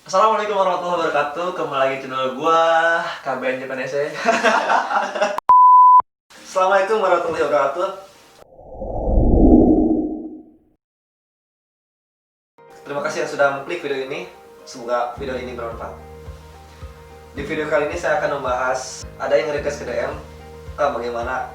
Assalamualaikum warahmatullahi wabarakatuh. Kembali lagi channel gua KBN Japan SE. Assalamualaikum warahmatullahi wabarakatuh. Terima kasih yang sudah mengklik video ini. Semoga video ini bermanfaat. Di video kali ini saya akan membahas, ada yang request ke DM bagaimana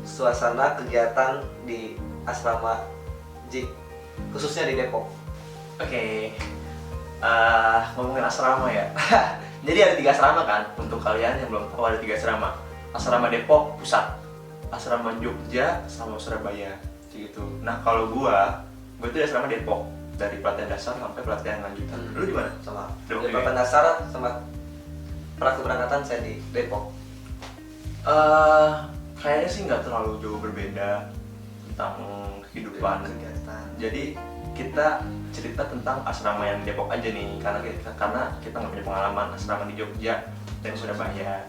suasana kegiatan di asrama JIK, khususnya di Depok. Oke. Ngomongin asrama ya. Jadi ada 3 asrama kan. Untuk kalian yang belum tahu, ada 3 asrama. Asrama Depok pusat, asrama Jogja, sama Surabaya gitu. Nah kalau gue tuh di asrama Depok, dari pelatihan dasar sampai pelatihan lanjutan. Lu di mana? Sama. Di pelatihan dasar sama pra keberangkatan saya di Depok. Kayaknya sih nggak terlalu jauh berbeda tentang kehidupan kegiatan. Jadi kita cerita tentang asrama yang di Depok aja nih, karena kita nggak punya pengalaman asrama di Jogja dan Surabaya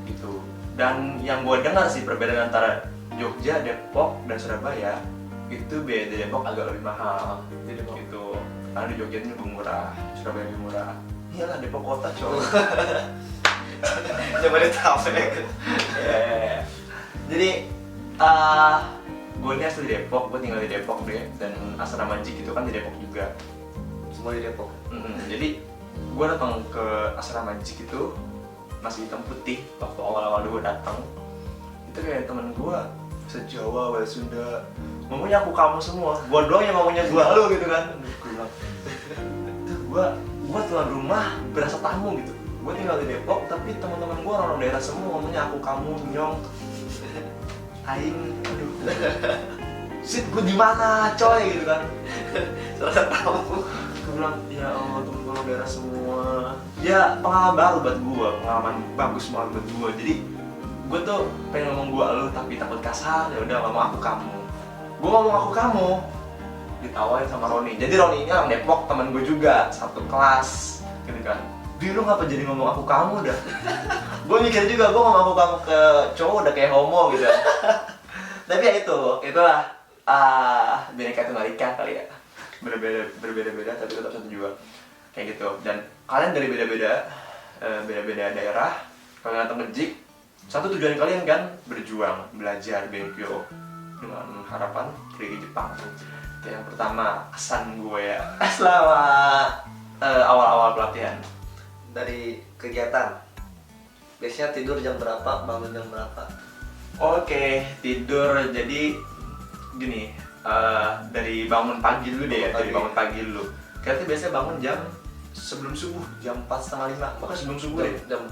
gitu. Dan yang gue dengar sih perbedaan antara Jogja, Depok, dan Surabaya itu beda. Depok agak lebih mahal di Depok gitu, karena di Jogja itu lebih murah, Surabaya lebih murah. Iyalah Depok kota cowok. Coba ditampilkan. Jadi gue ini asli Depok, gue tinggal di Depok deh, dan asrama JIK itu kan di Depok juga. Semua di Depok. Jadi gue datang ke asrama JIK itu masih hitam putih waktu awal-awal gue datang. Itu kayak temen gue se-Jawa, bahasa Sunda, ngomongnya aku kamu semua. Gue doang yang ngomongnya gue lu gitu kan. Gue bilang, gue tuan rumah berasa tamu gitu. Gue tinggal di Depok, tapi teman-teman gue orang daerah semua ngomongnya aku kamu, nyong, aing, aduh. Sit, gue di mana coy gitu kan. Serasa tahu. Gue bilang, ya Allah, temen gue daerah semua. Ya pengalaman baru buat gue, pengalaman bagus banget buat gue. Jadi gue tuh pengen ngomong gue lu tapi takut kasar. Ya udah ngomong aku kamu. Gue ngomong aku kamu, ditawain sama Roni. Jadi Roni ini orang Depok, temen gue juga, satu kelas gitu kan. Bi, lu ngapa jadi ngomong aku kamu dah? Gue mikir juga, gue ngomong aku kamu ke cowok udah kayak homo gitu. Tapi ya itulah Bhinneka Tunggal Ika kali ya. Berbeda-beda tapi tetap satu juga. Kayak gitu. Dan kalian dari beda-beda daerah, kalian datang ke JIK, satu tujuan kalian kan berjuang, belajar, benkyo, dengan harapan pergi ke Jepang. Itu yang pertama, kesan gue ya selama awal-awal pelatihan. Dari kegiatan, biasanya tidur jam berapa, bangun jam berapa? Oke, tidur jadi gini, dari bangun pagi dulu deh ya, dari bangun pagi dulu. Kita biasanya bangun jam sebelum subuh, jam 4:30, bahkan sebelum subuh deh. Jam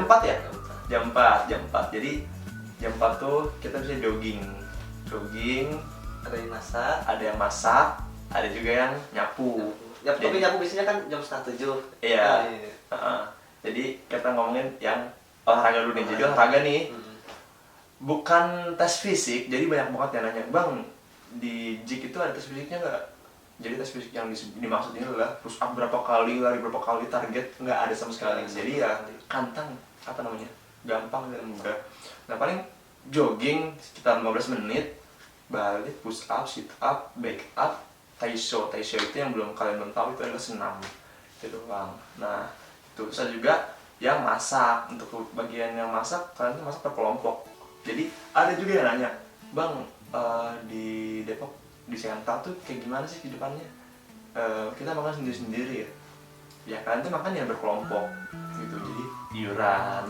4 ya? Jam 4. Jadi jam 4 tuh kita bisa jogging. Ada yang masak, ada juga yang nyapu. Tapi nyapu biasanya kan jam 6:30. Iya. Jadi kita ngomongin yang olahraga dulu nih. Jadi olahraga nih bukan tes fisik. Jadi banyak banget yang nanya, bang, di JIK itu ada tes fisiknya nggak? Jadi tes fisik yang dimaksud ini adalah push up berapa kali, lari berapa kali, target nggak ada sama sekali. Jadi ya gampang dan mudah. Nah paling jogging sekitar 15 menit, balik, push up, sit up, back up, taisho itu yang kalian belum tahu, itu adalah senam itu doang. Nah itu bisa juga yang masak. Untuk bagian yang masak, kalian tuh masak per kelompok. Jadi ada juga yang nanya, bang, di Depok, di Senta tuh kayak gimana sih kehidupannya? Kita makan sendiri-sendiri ya? Ya kalian tuh makan yang berkelompok gitu. Jadi iuran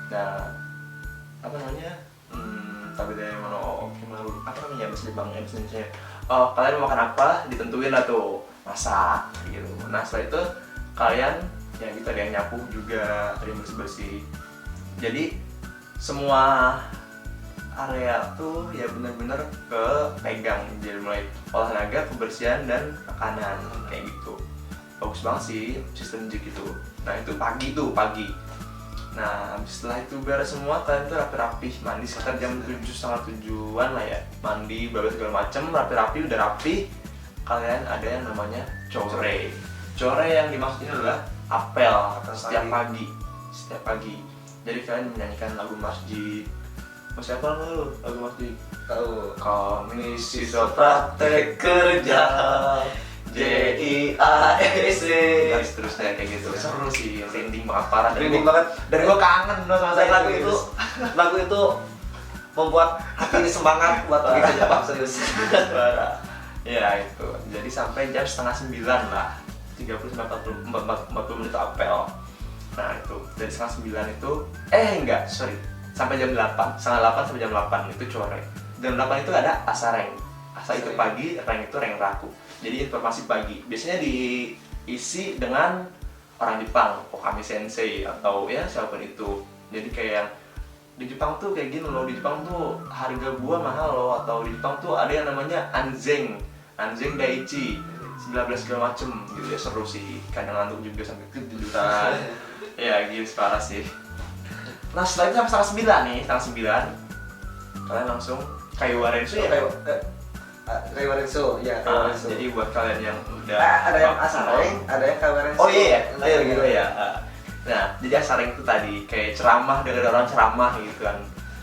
dan apa namanya, tapi dari mana, apa namanya, bahasa Jepang ya, bahasa kalian mau makan apa, ditentuin lah tuh, masak gitu. Nah setelah itu kalian ya gitu, ada yang nyapu juga, ada yang bersih-bersih. Jadi semua area tuh ya benar-benar kepegang, jadi mulai olahraga, kebersihan, dan makanan kayak gitu. Bagus banget sih sistem JIK itu. Nah itu pagi. Nah setelah itu beres semua, kalian tuh rapi-rapi, mandi sekitar jam 7:30 lah ya. Mandi, babak segala macem, rapi-rapi, udah rapi, kalian ada yang namanya core. Core yang dimaksudnya adalah apel setiap pagi. Jadi kalian menyanyikan lagu masjid. Masih apa lu lagu masjid? Tahu. Kami siswa praktek kerja JIASC dan seterusnya kayak gitu. Seru sih, trending banget parah. Trending banget. Dan gue kangen loh sama Dan saya. lagu itu membuat hati ini semangat buat pergi ke Jepang serius. Parah. Ya itu. Jadi sampai jam setengah 9 lah. 40 menit apel. Nah itu dari setengah 9 itu sampai jam 8, setengah 8 sampai jam 8 itu core. Jam 8 itu ada asareng. Asa itu pagi, reng itu reng raku. Jadi informasi pagi. Biasanya diisi dengan orang Jepang, Okami Sensei atau ya siapapun itu. Jadi kayak di Jepang tuh kayak gini loh, di Jepang tuh harga buah mahal loh, atau di Jepang tuh ada yang namanya Anzeng Daichi 19 segala macem gitu ya. Seru sih, kadang ngantuk juga sampai ketiduran. Ya gitu, parah sih. Nah setelah itu sampai setengah 9 kalian langsung Kaiwa Rensu ya? Kaiwa Rensu, ya Kaiwa Rensu. Jadi buat kalian yang udah ada yang asareng, ada yang Kaiwa Rensu. Oh iya, gitu ya. Nah, jadi asareng itu tadi kayak ceramah, dengan orang ceramah gitu kan.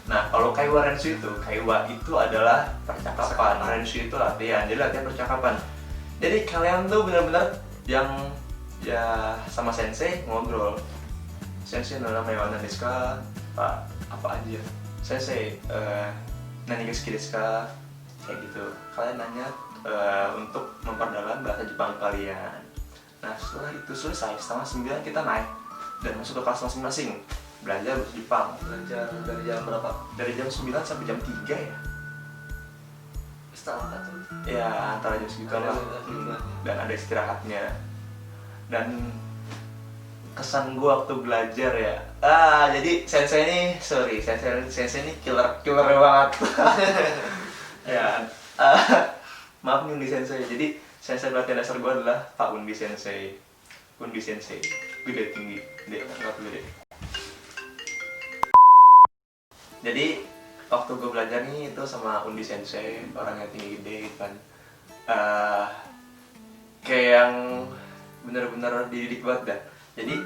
Nah, kalau Kaiwa Rensu itu adalah percakapan, Rensu itu latihan, jadi latihan percakapan. Jadi kalian tuh benar-benar yang ya sama sensei ngobrol. Sensei namanya mana desu ka? Apa aja? Sensei, nani ga suki desu ka? Kayak gitu. Kalian nanya untuk memperdalam bahasa Jepang kalian. Nah, setelah itu selesai, setengah 9 kita naik dan masuk ke kelas masing-masing. Belajar bahasa Jepang. Belajar dari jam berapa? Dari jam 9 sampai jam 3 ya. Setengah 4 tuh. Ya, antara jam segituan lah. Dan ada istirahatnya. Dan kesan gua waktu belajar ya. Jadi sensei ini killer banget. Ya. Maaf nih Undi Sensei. Jadi sensei pelatihan dasar gua adalah Pak Undi Sensei. Gede tinggi. Enggak gede. Jadi waktu gue belajar nih itu sama Undi Sensei, orangnya tinggi gede gitu kan. Kayak yang bener-bener dididik banget dah. Jadi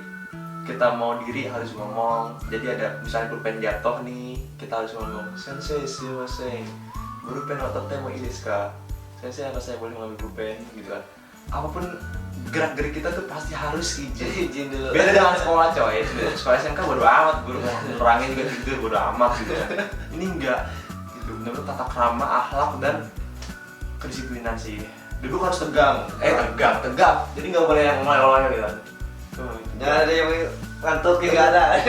kita mau diri harus ngomong. Jadi ada misalnya pulpen jatuh nih, kita harus ngomong Sensei sumimasen, pulpen otote mo ii desu ka? Sensei, apa saya boleh mengambil pulpen gitu kan. Apapun gerak-gerik kita tuh pasti harus izin dulu. Beda dengan sekolah coy. Sekolah SMK bodo amat, guru mau nerangin juga tidur bodo amat gitu kan. Ini enggak gitu, benar-benar tata krama, akhlak dan kedisiplinan sih. Duduk harus tegang. Tegak. Jadi nggak boleh yang meleleh gitu kan. Jangan ada yang ngantuk, nggak ada.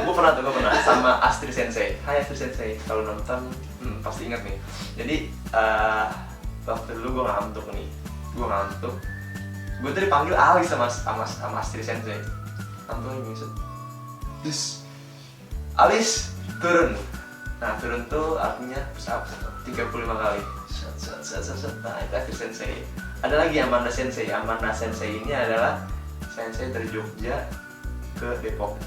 Gue pernah sama Astri Sensei. Hai Astri Sensei, kalau nonton pasti ingat nih. Jadi waktu dulu gue ngantuk. Gue tuh dipanggil Alis sama Astri Sensei. Ngantuk nih maksud. Terus Alis turun. Nah turun tuh artinya push up 35 kali. Nah itu Astri Sensei. Ada lagi Amanda Sensei. Amanda Sensei ini adalah sensei dari Jogja ke Depok.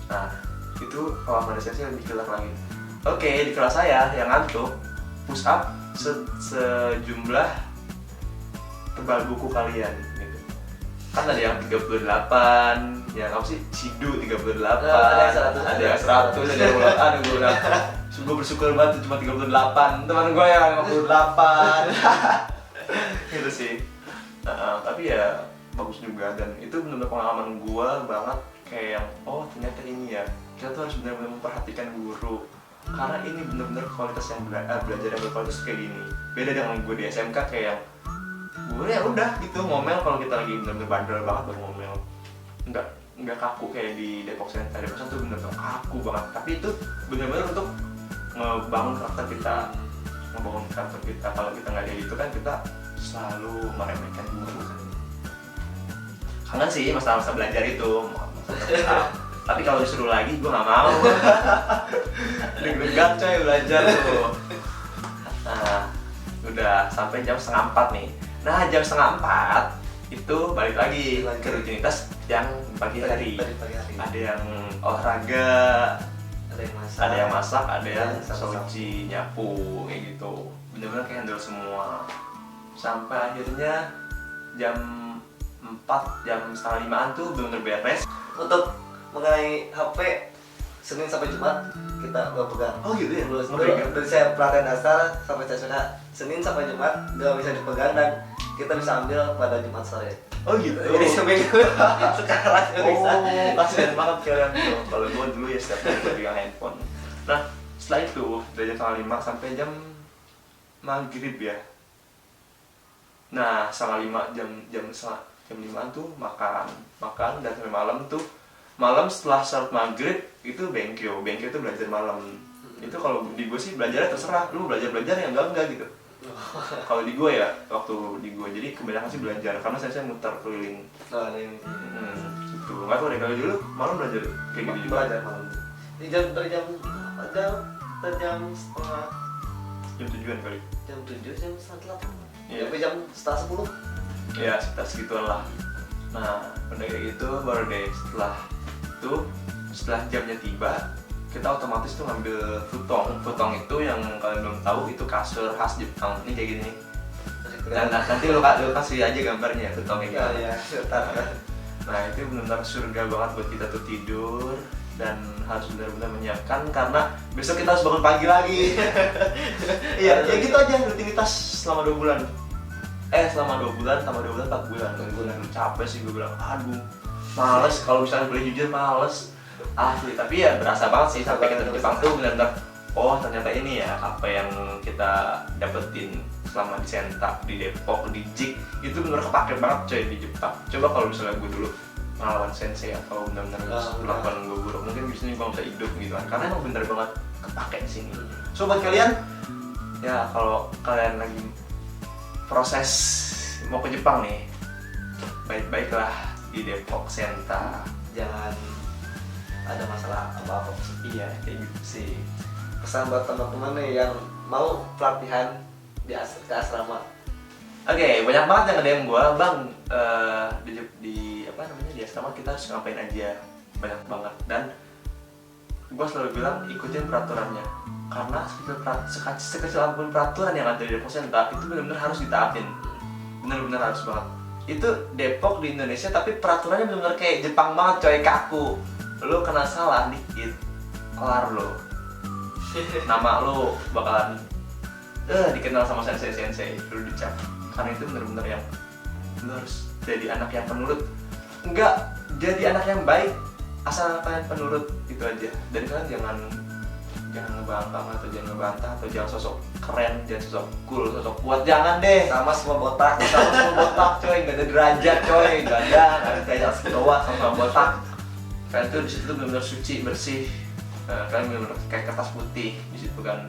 Nah itu kalau Amanda Sensei lebih killer lagi. Oke, di kelas saya yang ngantuk push up sejumlah tebal buku kalian gitu. Kan ada yang 38, yang apa sih? Sidu 38, ada yang 100, ada yang ulang. Aduh gue udah gue bersyukur banget cuma 38, teman gue yang 58. Gitu sih. Tapi ya bagus juga, dan itu benar-benar pengalaman gue banget kayak yang ternyata ini ya, kita tuh harus benar-benar memperhatikan guru, karena ini benar-benar kualitas yang belajar yang berkualitas kayak gini. Beda dengan gue di SMK kayak yang gue ya udah gitu ngomel kalau kita lagi benar-benar bandel banget baru ngomel, nggak kaku kayak di Depok Center. Depok Center tuh benar-benar kaku banget, tapi itu benar-benar untuk ngebangun karakter kita. Kalau kita nggak kayak gitu kan kita selalu meremehkan guru. Kangen sih masa-masa belajar itu, tapi kalau disuruh lagi gue nggak mau. Deg-degan coy belajar tuh. Nah udah sampai jam 3:30 nih. Nah jam 3:30 itu balik lagi ke rutinitas yang pagi hari. Ada yang olahraga, ada yang masak, ada yang sauci, nyapu kayak gitu. Bener-bener kayak handle semua. Sampai akhirnya jam 4, jam 4:30 tuh bener-bener beres. Untuk mengenai HP Senin sampai Jumat kita gak pegang. Oh gitu ya? Dari saya pelatihan dasar sampai saya sudah Senin sampai Jumat gak bisa dipegang, dan kita bisa ambil pada Jumat sore. Oh gitu. Jadi seminggu sekarang bisa. Oh, kasihan banget kalian tuh. Kalau gue dulu ya setiap hari gue pegang handphone. Nah, setelah itu dari jam 5 sampai jam maghrib ya. Nah, jam 5 tuh makan dan sampai malam tuh. Malam setelah salat maghrib itu bengkyo itu belajar malam. Itu kalau di gue sih belajarnya terserah, lu belajar ya enggak gitu. Kalau di gue ya, waktu di gue jadi kebanyakan sih belajar karena saya muter keliling. Nah, ini Gitu. Nggak tahu deh kalau dulu malam belajar kayak gitu juga. belajar malam. Di dari jam setengah Jam 7-an kali. jam 7 jam setengah 8 Iya. sampai jam setengah 10. Ya sekitar segituan lah. Nah udah kayak gitu baru deh setelah jamnya tiba kita otomatis tuh ngambil futong itu yang kalian belum tahu itu kasur khas Jepang ini kayak gini nih. Dan nanti lu kasih aja gambarnya futongnya gitu. Ya, Nah itu benar-benar surga banget buat kita tuh tidur dan harus benar-benar menyiapkan karena besok kita harus bangun pagi lagi. Iya, ya gitu aja rutinitas selama 2 bulan. Selama 2 bulan, tambah 2 bulan, 4 bulan. 2 bulan capek sih gue bilang, aduh males kalau misalnya boleh jujur males. Asli, tapi ya berasa banget sih sampai kita di Jepang tuh benar-benar oh ternyata ini ya apa yang kita dapetin selama di Senta, di Depok, di Jik itu benar kepake banget coy di Jepang. Coba kalau misalnya gue dulu ngelawan sensei atau benar-benar melakukan gue buruk mungkin di sini gue bisa hidup gitu kan karena emang bener banget kepake di sini. So buat kalian ya kalau kalian lagi proses mau ke Jepang nih baik-baiklah di Depok Senta, jangan ada masalah apa-apa. iya kayak gitu sih. Pesan buat teman-teman nih yang mau pelatihan ke asrama. Oke, banyak banget yang nge-DM gue, bang di apa namanya di asrama kita harus ngapain aja, banyak banget. Dan gue selalu bilang ikutin peraturannya, karena sekecil apapun peraturan yang ada di Depok Senta itu benar-benar harus ditaatin, benar-benar harus banget. Itu Depok di Indonesia tapi peraturannya benar-benar kayak Jepang banget coy, kaku. Lo kena salah dikit, kelar lo. Nama lo bakalan dikenal sama sensei lo dicap. Karena itu benar-benar yang lo harus jadi anak yang penurut. Enggak jadi anak yang baik asal kalian penurut, itu aja. Dan kalian jangan ngebangkang atau jangan ngebantah atau jangan sosok keren, jangan sosok cool, sosok kuat, jangan deh. Sama semua botak. Sama semua botak coy, nggak ada derajat coy, nggak ada derajat sedoa sama botak. Kalian tuh di situ benar-benar suci, bersih. Kalian benar-benar kayak kertas putih di situ kan.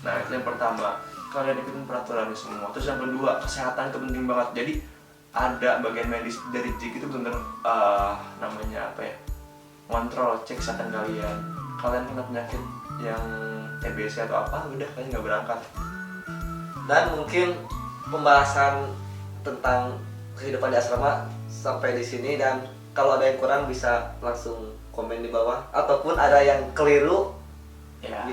Nah itu yang pertama, kalian ikutin peraturannya semua. Terus yang kedua, kesehatan itu penting banget. Jadi ada bagian medis dari JIK itu benar namanya apa ya? Kontrol, cek kesehatan kalian. Kalian kena penyakit yang TBC atau apa, udah kalian nggak berangkat. Dan mungkin pembahasan tentang kehidupan di asrama sampai di sini, dan kalau ada yang kurang bisa langsung komen di bawah ataupun ada yang keliru Ya.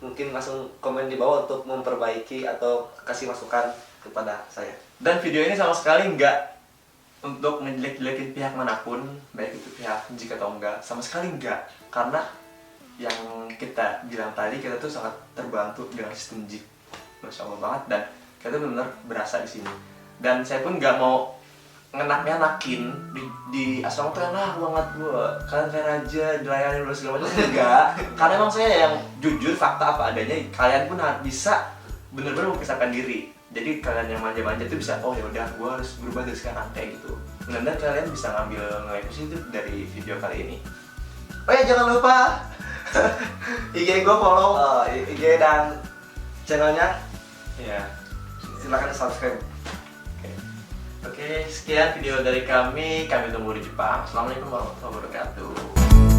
mungkin langsung komen di bawah untuk memperbaiki atau kasih masukan kepada saya. Dan video ini sama sekali nggak untuk ngejelek-jelekin pihak manapun, baik itu pihak JIK atau enggak, sama sekali enggak. Karena yang kita bilang tadi, kita tuh sangat terbantu dengan sistem JIK, Masya Allah banget, dan kita tuh benar-benar berasa di sini. Dan saya pun nggak mau ngenak-ngenakin di asrama tuh enak banget gue, kalian kayak raja, dilayani dulu segala macam, enggak. Karena emang saya yang jujur fakta apa adanya, kalian pun harus bisa benar-benar mempersiapkan diri. Jadi kalian yang manja-manja tuh bisa, oh ya udah, gue harus berubah dari sekarang kayak gitu. Mudah-mudahan kalian bisa ngambil nilai positif dari video kali ini. Oh ya jangan lupa IG gue follow, IG dan channelnya ya. silakan subscribe. Oke, sekian video dari kami tunggu di Jepang. Assalamualaikum warahmatullahi wabarakatuh.